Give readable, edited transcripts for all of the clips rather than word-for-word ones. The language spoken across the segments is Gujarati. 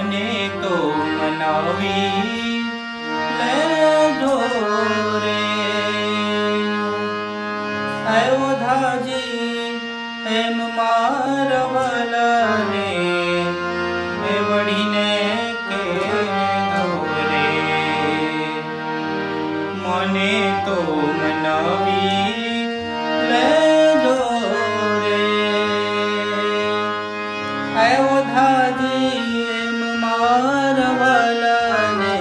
મને તો મનાવી લેજો રે અયોધ્યાજી એમ મારા વાલાને એ વળીને કહેજો રે મને તો મનાવી લેજો રે અયોધ્યાજી એમ મારા વાલાને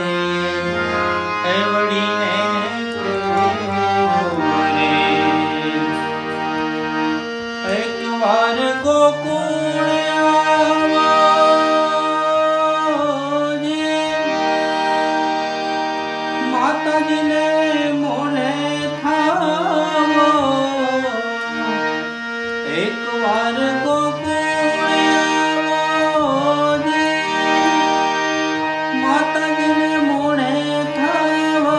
એ વળીને કહેજો રે એક વાર ગોકુળ આવજે માતાજીને મોને થાવો એક વાર ગોકુળ આવજે માતાજીને મોને થાવો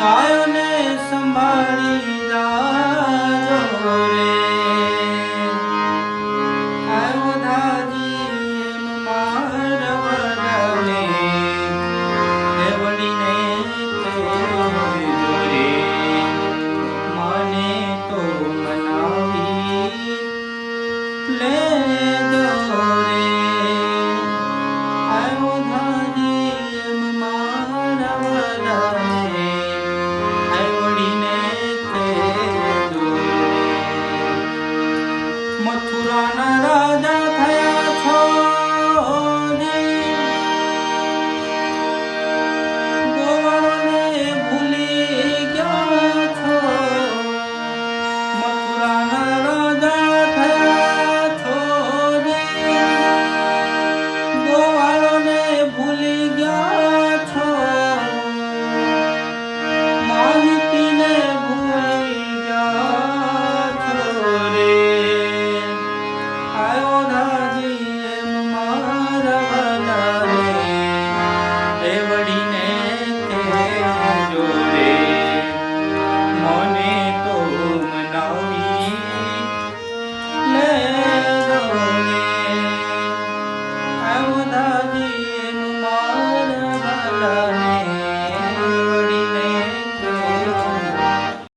ગાયોને સંભાળી જાજો રે અયોધ્યાજી એમ મારા વાલાને એ વળીને કહેજો રે મને તો મનાવી લેજો રે અયોધ્યાજી એમ મારા વાલાને એ વળીને કહેજો રે મથુરાના રાજા